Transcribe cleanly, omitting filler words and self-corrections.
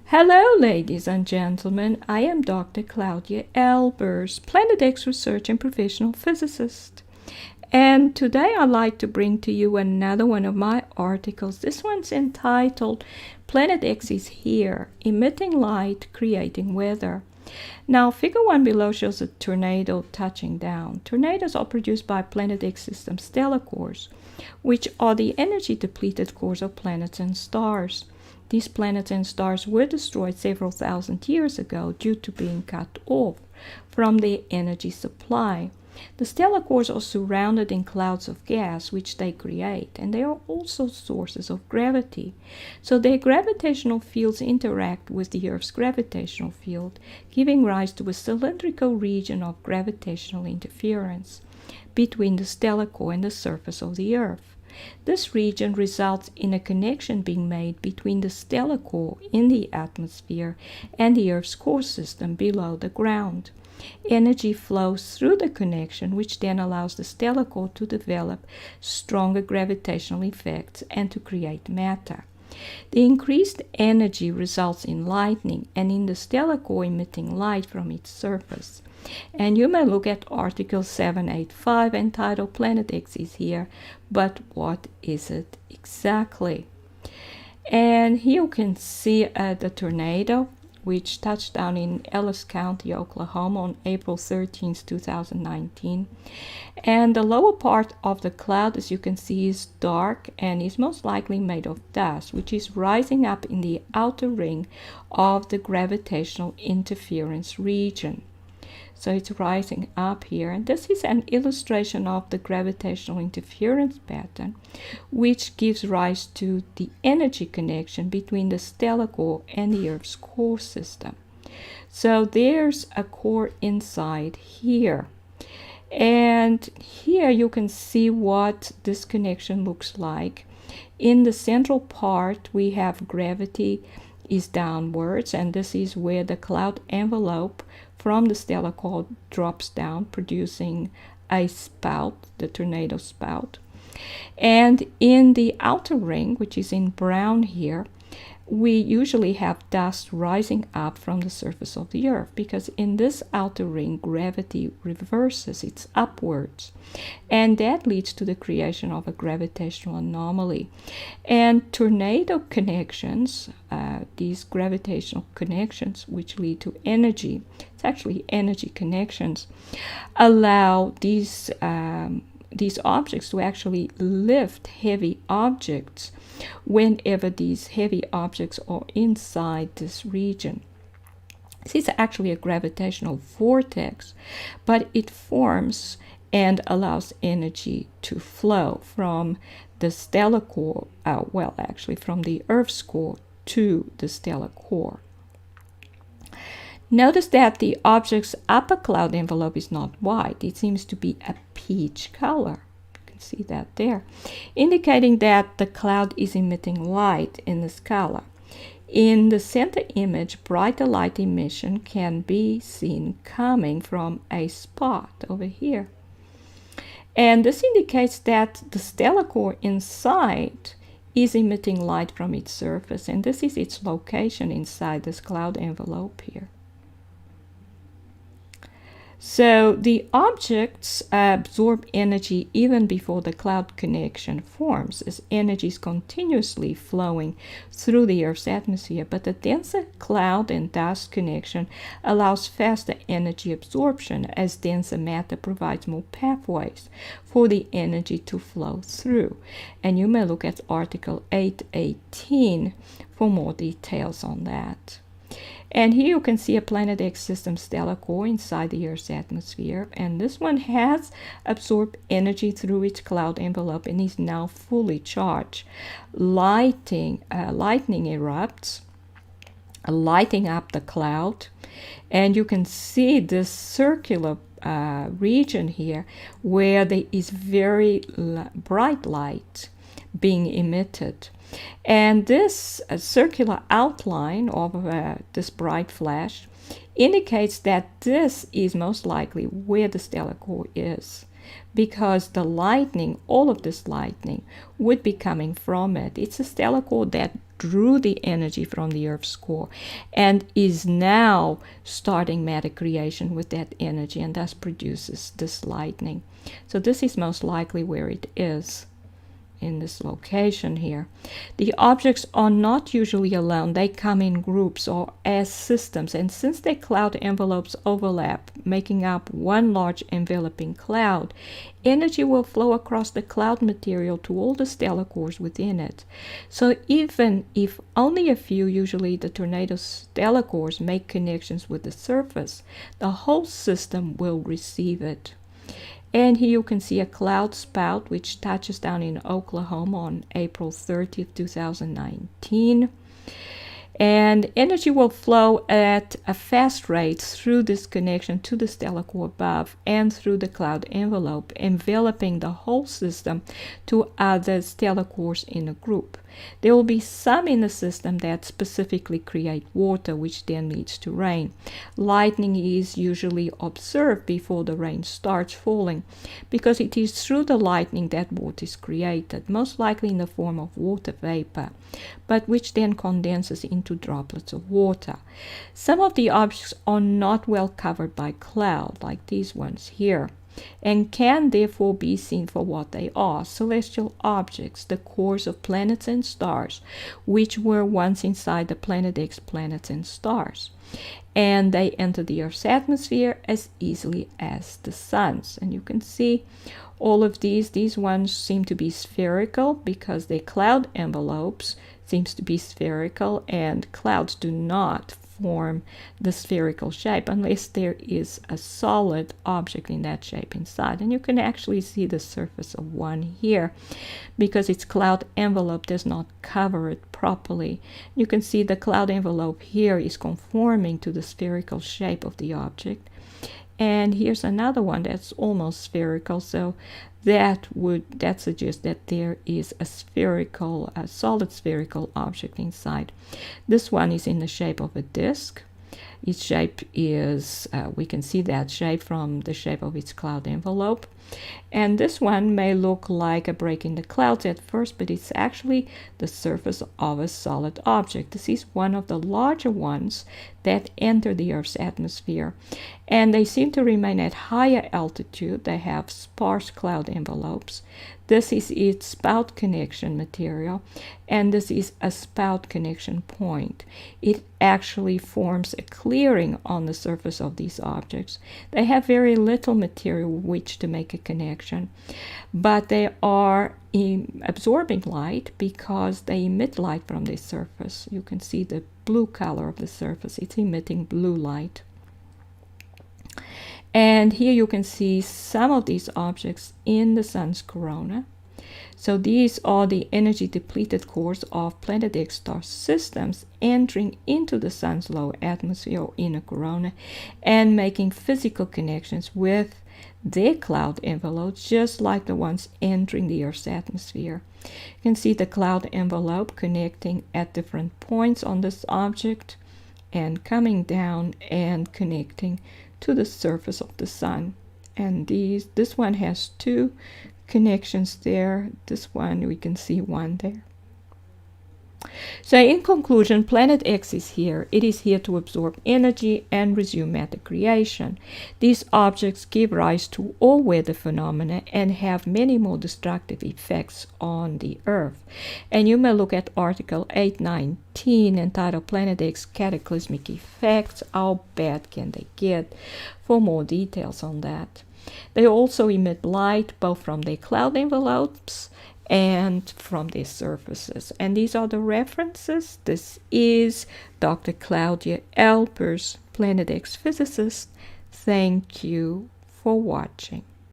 Hello, ladies and gentlemen. I am Dr. Claudia Albers, Planet X research and professional physicist. And today I'd like to bring to you another one of my articles. This one's entitled Planet X is Here, Emitting Light, Creating Weather. Now, figure 1 below shows a tornado touching down. Tornadoes are produced by Planet X system stellar cores, which are the energy-depleted cores of planets and stars. These planets and stars were destroyed several thousand years ago due to being cut off from their energy supply. The stellar cores are surrounded in clouds of gas which they create, and they are also sources of gravity. So their gravitational fields interact with the Earth's gravitational field, giving rise to a cylindrical region of gravitational interference between the stellar core and the surface of the Earth. This region results in a connection being made between the stellar core in the atmosphere and the Earth's core system below the ground. Energy flows through the connection, which then allows the stellar core to develop stronger gravitational effects and to create matter. The increased energy results in lightning and in the stellar core emitting light from its surface. And you may look at Article 785 entitled Planet X is Here, but what is it exactly? And here you can see the tornado which touched down in Ellis County, Oklahoma on April 13, 2019. And the lower part of the cloud, as you can see, is dark and is most likely made of dust, which is rising up in the outer ring of the gravitational interference region. So it's rising up here, and this is an illustration of the gravitational interference pattern, which gives rise to the energy connection between the stellar core and the Earth's core system. So there's a core inside here, and here you can see what this connection looks like. In the central part, we have gravity is downwards, and this is where the cloud envelope from the stellar core drops down, producing a spout, the tornado spout. And in the outer ring, which is in brown here, we usually have dust rising up from the surface of the Earth, because in this outer ring, gravity reverses, it's upwards. And that leads to the creation of a gravitational anomaly. And tornado connections, these gravitational connections, which lead to energy, it's actually energy connections, allow these objects to actually lift heavy objects whenever these heavy objects are inside this region. This is actually a gravitational vortex, but it forms and allows energy to flow from the stellar core, from the Earth's core to the stellar core. Notice that the object's upper cloud envelope is not white. It seems to be a peach color. You can see that there, indicating that the cloud is emitting light in this color. In the center image, brighter light emission can be seen coming from a spot over here. And this indicates that the stellar core inside is emitting light from its surface, and this is its location inside this cloud envelope here. So the objects absorb energy even before the cloud connection forms, as energy is continuously flowing through the Earth's atmosphere. But the denser cloud and dust connection allows faster energy absorption, as denser matter provides more pathways for the energy to flow through. And you may look at Article 818 for more details on that. And here you can see a Planet X system stellar core inside the Earth's atmosphere. And this one has absorbed energy through its cloud envelope and is now fully charged. Lightning erupts, lighting up the cloud. And you can see this circular region here where there is very bright light being emitted. And this circular outline of this bright flash indicates that this is most likely where the stellar core is, because the lightning, all of this lightning, would be coming from it. It's a stellar core that drew the energy from the Earth's core and is now starting matter creation with that energy, and thus produces this lightning. So this is most likely where it is, in this location here. The objects are not usually alone. They come in groups or as systems, and since their cloud envelopes overlap, making up one large enveloping cloud, energy will flow across the cloud material to all the stellar cores within it. So even if only a few, usually the tornado stellar cores, make connections with the surface, the whole system will receive it. And here you can see a cloud spout which touches down in Oklahoma on April 30th, 2019. And energy will flow at a fast rate through this connection to the stellar core above and through the cloud envelope, enveloping the whole system to other stellar cores in a group. There will be some in the system that specifically create water, which then leads to rain. Lightning is usually observed before the rain starts falling, because it is through the lightning that water is created, most likely in the form of water vapor, but which then condenses into droplets of water. Some of the objects are not well covered by cloud, like these ones here, and can therefore be seen for what they are: celestial objects, the cores of planets and stars, which were once inside the Planet X planets and stars. And they enter the Earth's atmosphere as easily as the sun's. And you can see all of these ones seem to be spherical because their cloud envelopes seems to be spherical, and clouds do not form the spherical shape unless there is a solid object in that shape inside. And you can actually see the surface of one here because its cloud envelope does not cover it properly. You can see the cloud envelope here is conforming to the spherical shape of the object. And here's another one that's almost spherical, so that suggests that there is a solid spherical object inside. This one is in the shape of a disc. Its shape is, we can see that shape from the shape of its cloud envelope. And this one may look like a break in the clouds at first, but it's actually the surface of a solid object. This is one of the larger ones that enter the Earth's atmosphere, and they seem to remain at higher altitude. They have sparse cloud envelopes. This is its spout connection material, and this is a spout connection point. It actually forms a clearing on the surface of these objects. They have very little material with which to make a connection, but they are absorbing light because they emit light from the surface. You can see the blue color of the surface. It's emitting blue light. And here you can see some of these objects in the sun's corona. So these are the energy depleted cores of Planet X star systems entering into the sun's low atmosphere or inner corona and making physical connections with their cloud envelopes, just like the ones entering the Earth's atmosphere. You can see the cloud envelope connecting at different points on this object and coming down and connecting to the surface of the sun. And this one has two connections there. This one, we can see one there. So in conclusion, Planet X is here. It is here to absorb energy and resume matter creation. These objects give rise to all weather phenomena and have many more destructive effects on the Earth. And you may look at Article 819 entitled Planet X Cataclysmic Effects. How bad can they get? For more details on that. They also emit light both from their cloud envelopes and from their surfaces. And these are the references. This is Dr. Claudia Albers, Planet X physicist. Thank you for watching.